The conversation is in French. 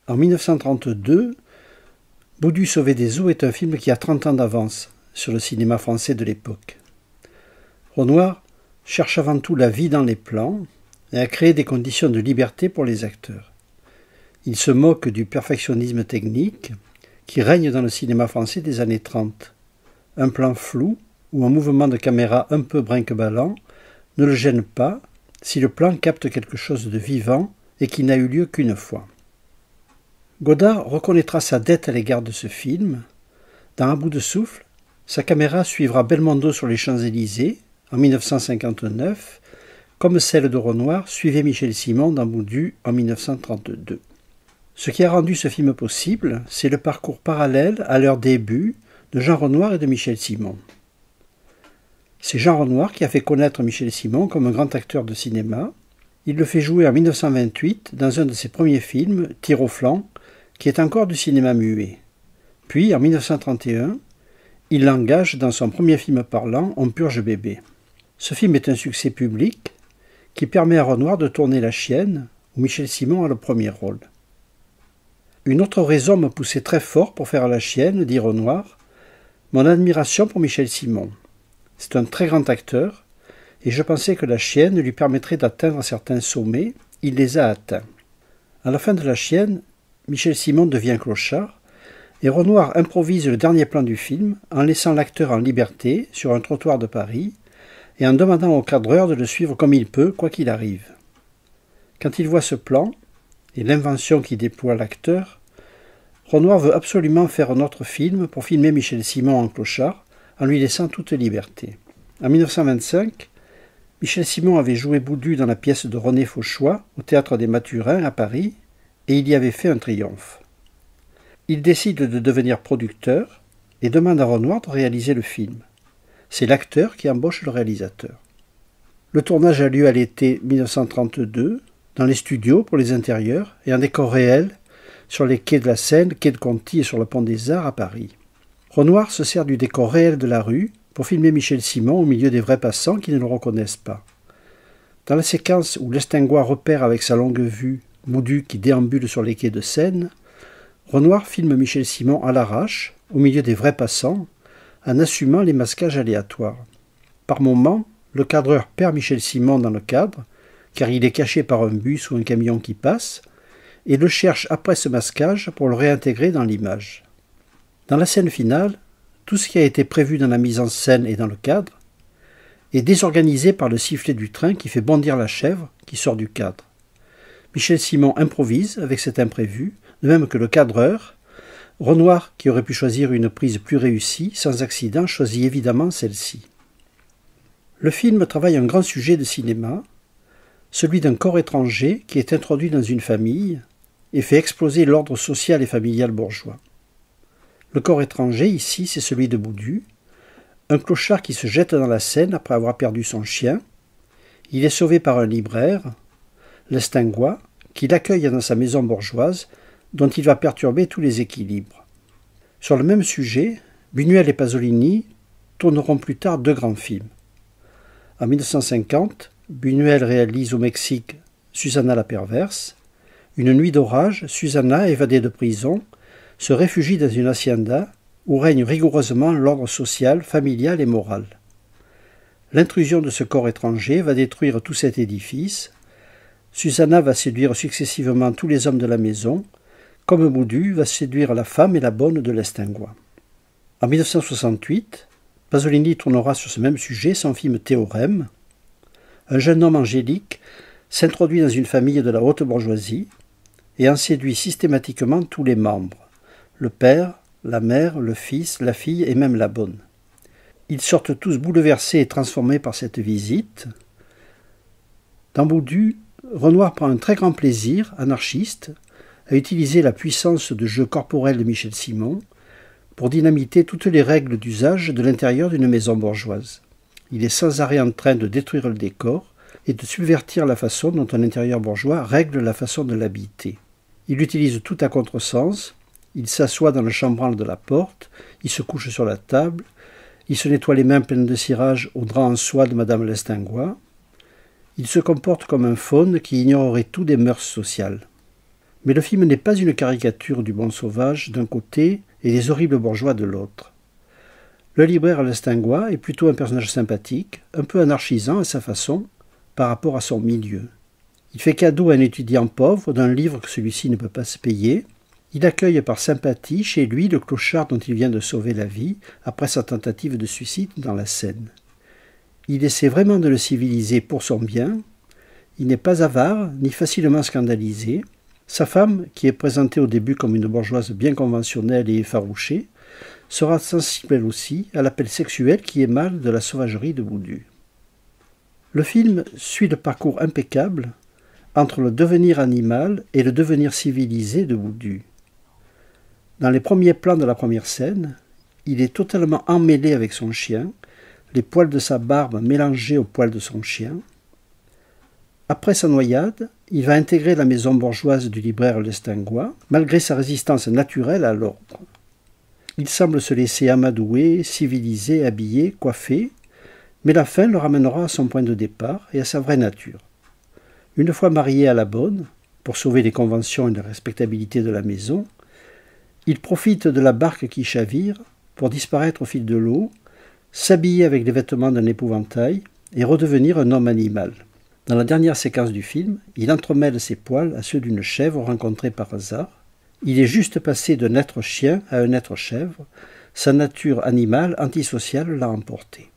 En 1932, Boudu sauvé des eaux est un film qui a 30 ans d'avance sur le cinéma français de l'époque. Renoir cherche avant tout la vie dans les plans et a créé des conditions de liberté pour les acteurs. Il se moque du perfectionnisme technique qui règne dans le cinéma français des années 30. Un plan flou ou un mouvement de caméra un peu brinque-ballant ne le gêne pas si le plan capte quelque chose de vivant et qui n'a eu lieu qu'une fois. Godard reconnaîtra sa dette à l'égard de ce film. Dans À bout de souffle, sa caméra suivra Belmondo sur les Champs-Élysées en 1959, comme celle de Renoir suivait Michel Simon dans Boudu en 1932. Ce qui a rendu ce film possible, c'est le parcours parallèle à leur début de Jean Renoir et de Michel Simon. C'est Jean Renoir qui a fait connaître Michel Simon comme un grand acteur de cinéma. Il le fait jouer en 1928 dans un de ses premiers films, Tir au flanc, qui est encore du cinéma muet. Puis, en 1931, il l'engage dans son premier film parlant, On purge bébé. Ce film est un succès public qui permet à Renoir de tourner La Chienne, où Michel Simon a le premier rôle. Une autre raison me poussait très fort pour faire La Chienne, dit Renoir, mon admiration pour Michel Simon. C'est un très grand acteur, et je pensais que La Chienne lui permettrait d'atteindre certains sommets. Il les a atteints. À la fin de La Chienne, Michel Simon devient clochard, et Renoir improvise le dernier plan du film en laissant l'acteur en liberté sur un trottoir de Paris et en demandant au cadreur de le suivre comme il peut, quoi qu'il arrive. Quand il voit ce plan, et l'invention qui déploie l'acteur, Renoir veut absolument faire un autre film pour filmer Michel Simon en clochard en lui laissant toute liberté. En 1925, Michel Simon avait joué Boudu dans la pièce de René Fauchois au Théâtre des Mathurins à Paris et il y avait fait un triomphe. Il décide de devenir producteur et demande à Renoir de réaliser le film. C'est l'acteur qui embauche le réalisateur. Le tournage a lieu à l'été 1932, dans les studios pour les intérieurs et en décor réel sur les quais de la Seine, quai de Conti et sur le pont des Arts à Paris. Renoir se sert du décor réel de la rue pour filmer Michel Simon au milieu des vrais passants qui ne le reconnaissent pas. Dans la séquence où Lestingois repère avec sa longue vue Boudu qui déambule sur les quais de Seine, Renoir filme Michel Simon à l'arrache, au milieu des vrais passants, en assumant les masquages aléatoires. Par moments, le cadreur perd Michel Simon dans le cadre, car il est caché par un bus ou un camion qui passe, et le cherche après ce masquage pour le réintégrer dans l'image. Dans la scène finale, tout ce qui a été prévu dans la mise en scène et dans le cadre est désorganisé par le sifflet du train qui fait bondir la chèvre qui sort du cadre. Michel Simon improvise avec cet imprévu, de même que le cadreur. Renoir, qui aurait pu choisir une prise plus réussie, sans accident, choisit évidemment celle-ci. Le film travaille un grand sujet de cinéma, celui d'un corps étranger qui est introduit dans une famille et fait exploser l'ordre social et familial bourgeois. Le corps étranger, ici, c'est celui de Boudu, un clochard qui se jette dans la Seine après avoir perdu son chien. Il est sauvé par un libraire, Lestingois, qui l'accueille dans sa maison bourgeoise, dont il va perturber tous les équilibres. Sur le même sujet, Buñuel et Pasolini tourneront plus tard deux grands films. En 1950, Buñuel réalise au Mexique Susanna la perverse. Une nuit d'orage, Susanna, évadée de prison, se réfugie dans une hacienda où règne rigoureusement l'ordre social, familial et moral. L'intrusion de ce corps étranger va détruire tout cet édifice. Susanna va séduire successivement tous les hommes de la maison, comme Boudu va séduire la femme et la bonne de Lestingois. En 1968, Pasolini tournera sur ce même sujet son film Théorème. Un jeune homme angélique s'introduit dans une famille de la haute bourgeoisie et en séduit systématiquement tous les membres, le père, la mère, le fils, la fille et même la bonne. Ils sortent tous bouleversés et transformés par cette visite. Dans Boudu, Renoir prend un très grand plaisir, anarchiste, à utiliser la puissance de jeu corporel de Michel Simon pour dynamiter toutes les règles d'usage de l'intérieur d'une maison bourgeoise. Il est sans arrêt en train de détruire le décor et de subvertir la façon dont un intérieur bourgeois règle la façon de l'habiter. Il utilise tout à contresens, il s'assoit dans le chambranle de la porte, il se couche sur la table, il se nettoie les mains pleines de cirage au drap en soie de Madame Lestingois. Il se comporte comme un faune qui ignorerait tout des mœurs sociales. Mais le film n'est pas une caricature du bon sauvage d'un côté et des horribles bourgeois de l'autre. Le libraire Lestingois est plutôt un personnage sympathique, un peu anarchisant à sa façon, par rapport à son milieu. Il fait cadeau à un étudiant pauvre d'un livre que celui-ci ne peut pas se payer. Il accueille par sympathie chez lui le clochard dont il vient de sauver la vie après sa tentative de suicide dans la Seine. Il essaie vraiment de le civiliser pour son bien. Il n'est pas avare ni facilement scandalisé. Sa femme, qui est présentée au début comme une bourgeoise bien conventionnelle et effarouchée, sera sensible elle aussi à l'appel sexuel qui émane de la sauvagerie de Boudu. Le film suit le parcours impeccable entre le devenir animal et le devenir civilisé de Boudu. Dans les premiers plans de la première scène, il est totalement emmêlé avec son chien, les poils de sa barbe mélangés aux poils de son chien. Après sa noyade, il va intégrer la maison bourgeoise du libraire Lestingois, malgré sa résistance naturelle à l'ordre. Il semble se laisser amadouer, civiliser, habiller, coiffer, mais la fin le ramènera à son point de départ et à sa vraie nature. Une fois marié à la bonne, pour sauver les conventions et la respectabilité de la maison, il profite de la barque qui chavire pour disparaître au fil de l'eau, s'habiller avec les vêtements d'un épouvantail et redevenir un homme animal. Dans la dernière séquence du film, il entremêle ses poils à ceux d'une chèvre rencontrée par hasard. Il est juste passé d'un être chien à un être chèvre. Sa nature animale antisociale l'a emporté.